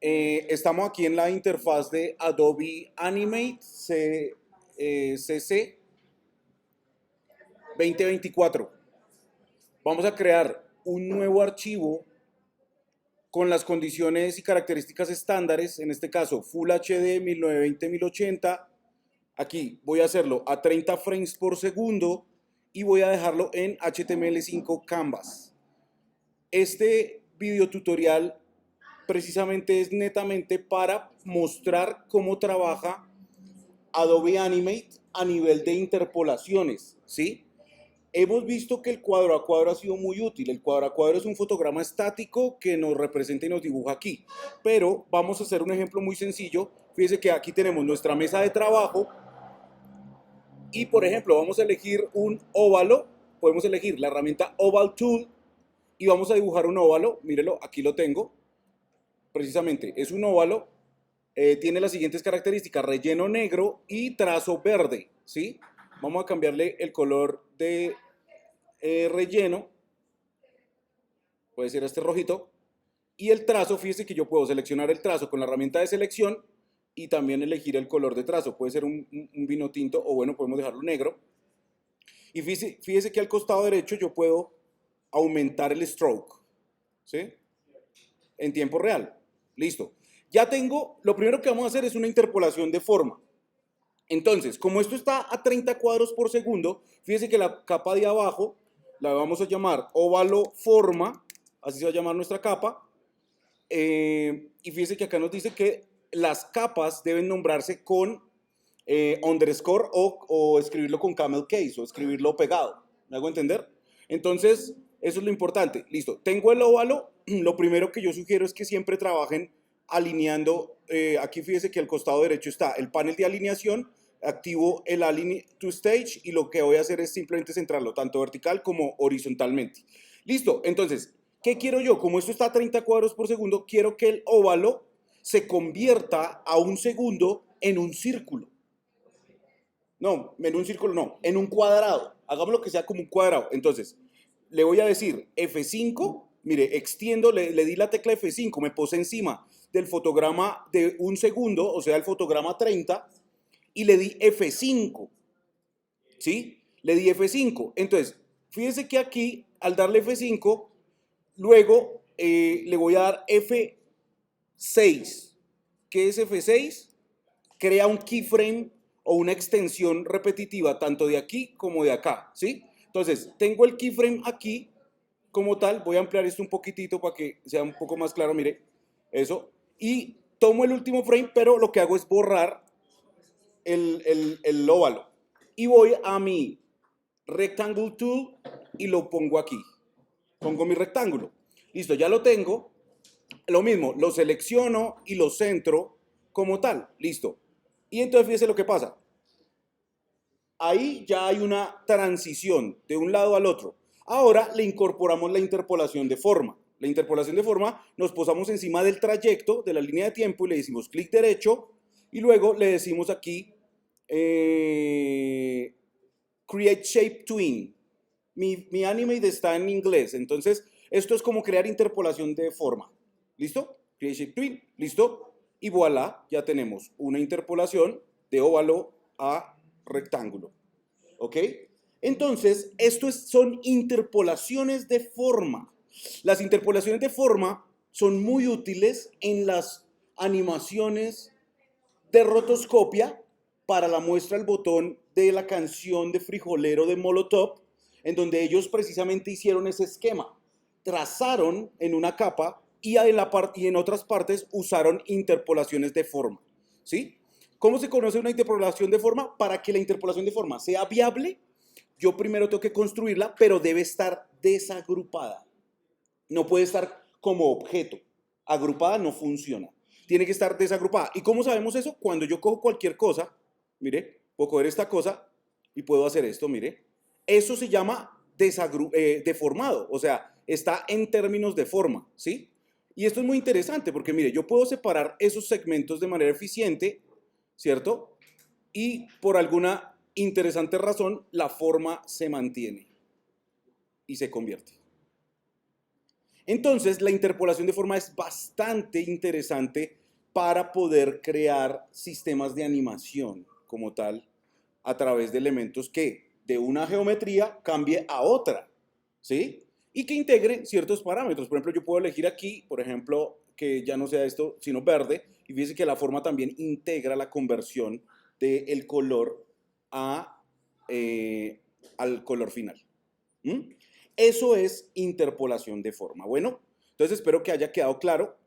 Estamos aquí en la interfaz de Adobe Animate CC 2024. Vamos a crear un nuevo archivo con las condiciones y características estándares, en este caso Full HD 1920-1080. Aquí voy a hacerlo a 30 frames por segundo y voy a dejarlo en HTML5 Canvas. Este video tutorial precisamente es netamente para mostrar cómo trabaja Adobe Animate a nivel de interpolaciones, ¿sí? Hemos visto que el cuadro a cuadro ha sido muy útil. El cuadro a cuadro es un fotograma estático que nos representa y nos dibuja aquí. Pero vamos a hacer un ejemplo muy sencillo. Fíjense que aquí tenemos nuestra mesa de trabajo y, por ejemplo, vamos a elegir un óvalo. Podemos elegir la herramienta Oval Tool y vamos a dibujar un óvalo. Mírelo, aquí lo tengo. Precisamente, es un óvalo. Tiene las siguientes características: relleno negro y trazo verde, ¿sí? Vamos a cambiarle el color de relleno, puede ser este rojito, y el trazo, fíjese que yo puedo seleccionar el trazo con la herramienta de selección y también elegir el color de trazo, puede ser un vino tinto o bueno, podemos dejarlo negro. Y fíjese que al costado derecho yo puedo aumentar el stroke, ¿sí? En tiempo real. Listo. Ya tengo, lo primero que vamos a hacer es una interpolación de forma. Entonces, como esto está a 30 cuadros por segundo, fíjese que la capa de abajo la vamos a llamar óvalo forma, así se va a llamar nuestra capa. Y fíjese que acá nos dice que las capas deben nombrarse con underscore o escribirlo con camel case o escribirlo pegado. ¿Me hago entender? Entonces, eso es lo importante. Listo. Tengo el óvalo. Lo primero que yo sugiero es que siempre trabajen alineando. Aquí fíjese que al costado derecho está el panel de alineación. Activo el Align to Stage y lo que voy a hacer es simplemente centrarlo tanto vertical como horizontalmente. Listo. Entonces, ¿qué quiero yo? Como esto está a 30 cuadros por segundo, quiero que el óvalo se convierta a un segundo en un círculo. No, en un círculo no, en un cuadrado. Hagámoslo que sea como un cuadrado. Entonces, le voy a decir F5, mire, extiendo, le di la tecla F5, me puse encima del fotograma de un segundo, o sea, el fotograma 30, y le di F5, ¿sí? Le di F5. Entonces, fíjense que aquí, al darle F5, luego le voy a dar F6. ¿Qué es F6? Crea un keyframe o una extensión repetitiva tanto de aquí como de acá, ¿sí? Entonces, tengo el keyframe aquí como tal, voy a ampliar esto un poquitito para que sea un poco más claro, mire, eso, y tomo el último frame, pero lo que hago es borrar el óvalo, y voy a mi Rectangle Tool y lo pongo aquí, pongo mi rectángulo, listo, ya lo tengo, lo mismo, lo selecciono y lo centro como tal, listo, y entonces fíjese lo que pasa, ahí ya hay una transición de un lado al otro. Ahora le incorporamos la interpolación de forma. La interpolación de forma, nos posamos encima del trayecto, de la línea de tiempo y le decimos clic derecho y luego le decimos aquí Create Shape Twin. Mi Animate está en inglés, entonces esto es como crear interpolación de forma. ¿Listo? Create Shape Twin, ¿listo? Y voilà, ya tenemos una interpolación de óvalo a rectángulo. ¿Ok? Entonces, son interpolaciones de forma. Las interpolaciones de forma son muy útiles en las animaciones de rotoscopia para la muestra al botón de la canción de Frijolero de Molotov, en donde ellos precisamente hicieron ese esquema. Trazaron en una capa y en otras partes usaron interpolaciones de forma. ¿Sí? ¿Cómo se conoce una interpolación de forma? Para que la interpolación de forma sea viable, yo primero tengo que construirla, pero debe estar desagrupada. No puede estar como objeto. Agrupada no funciona. Tiene que estar desagrupada. ¿Y cómo sabemos eso? Cuando yo cojo cualquier cosa, mire, puedo coger esta cosa y puedo hacer esto, mire. Eso se llama deformado, o sea, está en términos de forma, ¿sí? Y esto es muy interesante porque, mire, yo puedo separar esos segmentos de manera eficiente, ¿cierto? Y por alguna interesante razón, la forma se mantiene y se convierte. Entonces, la interpolación de forma es bastante interesante para poder crear sistemas de animación como tal a través de elementos que de una geometría cambie a otra, ¿sí? Y que integre ciertos parámetros. Por ejemplo, yo puedo elegir aquí, por ejemplo, que ya no sea esto, sino verde, y fíjense que la forma también integra la conversión del color a, al color final. ¿Mm? Eso es interpolación de forma. Bueno, entonces espero que haya quedado claro.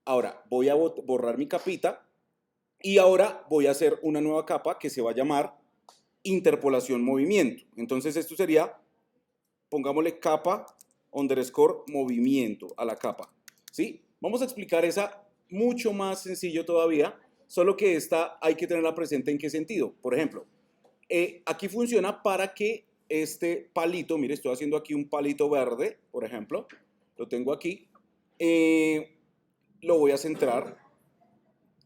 Ahora voy a borrar mi capita y ahora voy a hacer una nueva capa que se va a llamar interpolación movimiento. Entonces esto sería, pongámosle capa underscore movimiento a la capa. ¿Sí? Vamos a explicar esa mucho más sencillo todavía, solo que esta hay que tenerla presente en qué sentido. Por ejemplo, aquí funciona para que este palito, mire, estoy haciendo aquí un palito verde, por ejemplo, lo tengo aquí, lo voy a centrar,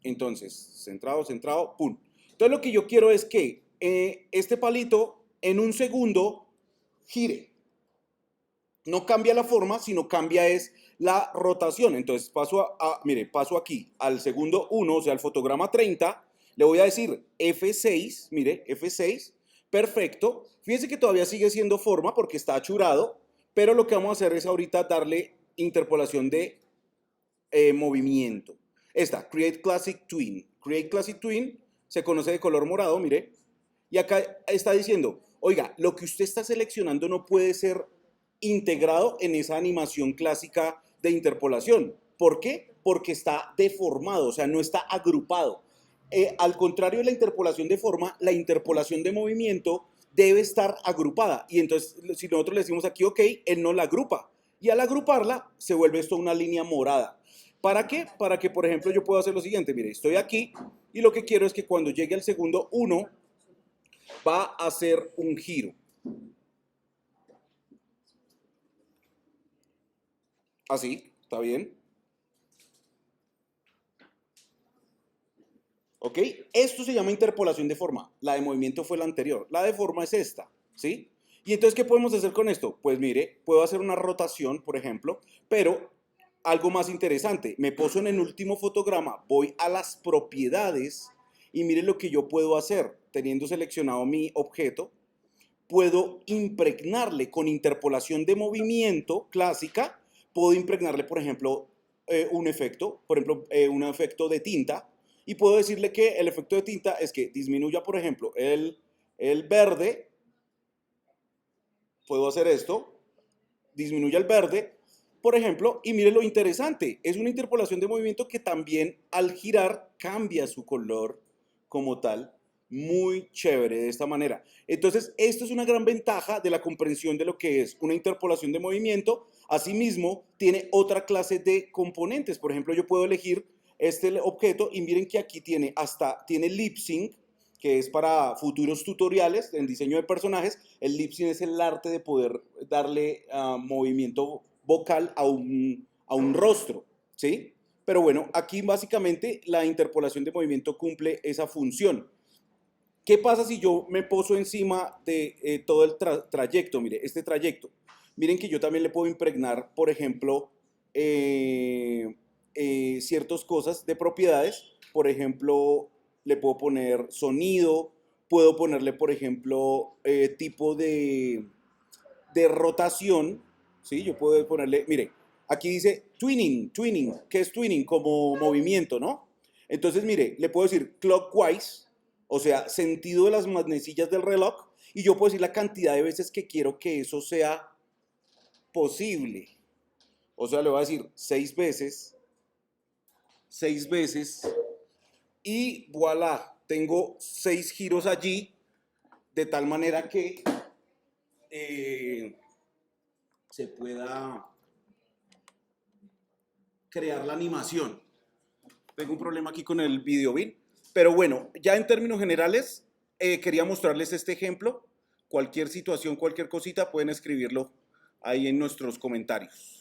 entonces, centrado, centrado, pum. Entonces lo que yo quiero es que este palito en un segundo gire. No cambia la forma, sino cambia es la rotación. Entonces mire, paso aquí al segundo 1, o sea, al fotograma 30, le voy a decir F6, mire, F6, perfecto. Fíjense que todavía sigue siendo forma porque está achurado, pero lo que vamos a hacer es ahorita darle interpolación de movimiento. Esta, Create Classic Twin. Create Classic Twin se conoce de color morado, mire, y acá está diciendo, oiga, lo que usted está seleccionando no puede ser integrado en esa animación clásica de interpolación. ¿Por qué? Porque está deformado, o sea, no está agrupado. Al contrario de la interpolación de forma, la interpolación de movimiento debe estar agrupada. Y entonces, si nosotros le decimos aquí, ok, él no la agrupa. Y al agruparla, se vuelve esto una línea morada. ¿Para qué? Para que, por ejemplo, yo pueda hacer lo siguiente. Mire, estoy aquí y lo que quiero es que cuando llegue al segundo 1, va a hacer un giro. Así, ¿está bien? ¿Ok? Esto se llama interpolación de forma. La de movimiento fue la anterior. La de forma es esta, ¿sí? Y entonces, ¿qué podemos hacer con esto? Pues mire, puedo hacer una rotación, por ejemplo, pero algo más interesante. Me poso en el último fotograma, voy a las propiedades y mire lo que yo puedo hacer. Teniendo seleccionado mi objeto, puedo impregnarle con interpolación de movimiento clásica, puedo impregnarle, por ejemplo, un efecto, un efecto de tinta, y puedo decirle que el efecto de tinta es que disminuya, por ejemplo, el verde, puedo hacer esto, disminuya el verde, por ejemplo, y mire lo interesante, es una interpolación de movimiento que también al girar cambia su color como tal, muy chévere de esta manera. Entonces, esto es una gran ventaja de la comprensión de lo que es una interpolación de movimiento. Asimismo, tiene otra clase de componentes. Por ejemplo, yo puedo elegir este objeto y miren que aquí tiene lip sync, que es para futuros tutoriales en diseño de personajes. El lip sync es el arte de poder darle movimiento vocal a un rostro, ¿sí? Pero bueno, aquí básicamente la interpolación de movimiento cumple esa función. ¿Qué pasa si yo me poso encima de todo el trayecto? Mire, este trayecto. Miren que yo también le puedo impregnar, por ejemplo, ciertas cosas de propiedades. Por ejemplo, le puedo poner sonido, puedo ponerle, por ejemplo, tipo de rotación, ¿sí? Yo puedo ponerle, mire, aquí dice twinning, twinning, ¿qué es twinning? Como movimiento, ¿no? Entonces, mire, le puedo decir clockwise, o sea, sentido de las manecillas del reloj, y yo puedo decir la cantidad de veces que quiero que eso sea posible. O sea, le voy a decir 6 veces, y voilà, tengo 6 giros allí, de tal manera que se pueda crear la animación. Tengo un problema aquí con el video bin, pero bueno, ya en términos generales, quería mostrarles este ejemplo. Cualquier situación, cualquier cosita, pueden escribirlo ahí en nuestros comentarios.